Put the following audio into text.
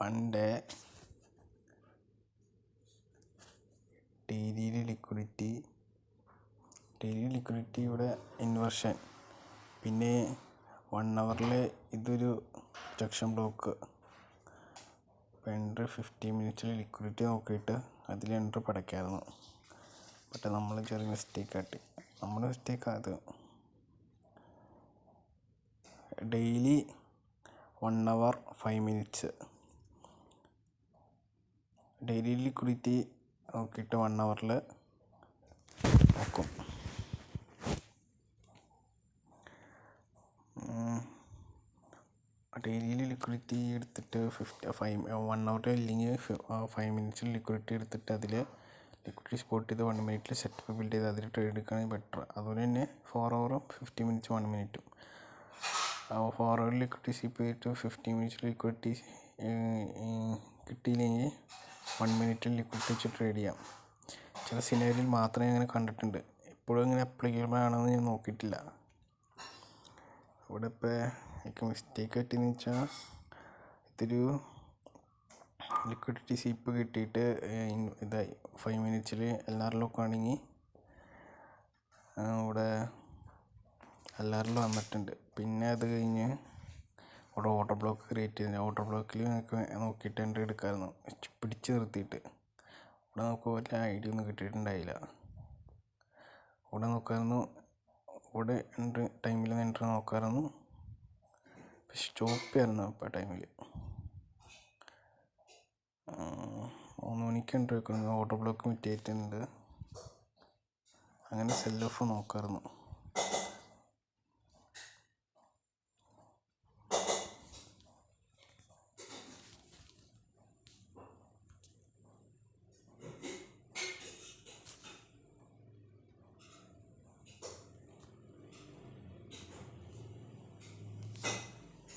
one day daily liquidity ഇവിടെ inversion, പിന്നെ 1 hour ഇതൊരു junction block. Entry 15 minutes liquidity നോക്കിയിട്ട് അതിൽ എൻട്രി പടയ്ക്കായിരുന്നു. പക്ഷെ നമ്മൾ ചെറിയ മിസ്റ്റേക്ക് അത് daily 1 hour 5 minutes daily liquidity നോക്കിയിട്ട് 1 hour നോക്കും. ഡെയിലി ലിക്വിഡിറ്റി എടുത്തിട്ട് 1 hour ഇല്ലെങ്കിൽ 5 minutes ലിക്വിഡിറ്റി എടുത്തിട്ട് അതിൽ ലിക്വിഡിറ്റി സ്പോട്ട് ചെയ്ത് 1 minute സെറ്റപ്പ് ബിൽഡ് ചെയ്ത് അതിൽ ട്രേഡ് എടുക്കുകയാണെങ്കിൽ ബെറ്റർ. അതുപോലെ തന്നെ 4 hour 50 minutes 1 minute 4 hour liquidity skip ചെയ്തിട്ട് 15 minutes ലിക്വിഡിറ്റി കിട്ടിയില്ലെങ്കിൽ 1 minute ലിക്വിഡിറ്റി വെച്ച് ട്രേഡ് ചെയ്യാം. ചില സിനാരിയോയിൽ മാത്രമേ അങ്ങനെ കണ്ടിട്ടുണ്ട്. എപ്പോഴും ഇങ്ങനെ അപ്ലിക്കബിൾ ആണെന്ന് ഞാൻ നോക്കിയിട്ടില്ല. ഇവിടെ ഇപ്പോൾ എനിക്ക് മിസ്റ്റേക്ക് പറ്റിയെന്ന് വെച്ചാൽ ഇതൊരു ലിക്വിഡിറ്റി സ്കിപ്പ് കിട്ടിയിട്ട് ഇതായി 5 minutes എല്ലാവരിലും നോക്കുകയാണെങ്കിൽ ഇവിടെ എല്ലാവരിലും വന്നിട്ടുണ്ട്. പിന്നെ അത് കഴിഞ്ഞ് ഇവിടെ ഓർഡർ ബ്ലോക്ക് ക്രിയേറ്റ് ചെയ്തിട്ടുണ്ട്. ഓർഡർ ബ്ലോക്കിൽ നിങ്ങൾക്ക് നോക്കിയിട്ട് എൻട്രി എടുക്കാമായിരുന്നു, പിടിച്ച് നിർത്തിയിട്ട്. ഇവിടെ നോക്കുമ്പോൾ വല്ല ഐഡിയ ഒന്നും കിട്ടിയിട്ടുണ്ടായില്ല. ഇവിടെ നോക്കാമായിരുന്നു, ഇവിടെ എൻട്രി ടൈമിൽ എൻട്രി നോക്കാമായിരുന്നു, സ്റ്റോപ്പ് ചെയ്യായിരുന്നു. ഇപ്പോൾ ടൈമിൽ 3 മണിക്ക് എൻട്രി വെക്കുന്നു. ഓർഡർ ബ്ലോക്ക് മിറ്റ് ആയിട്ടുണ്ട്. അങ്ങനെ സെൽ ഓഫ് നോക്കാമായിരുന്നു.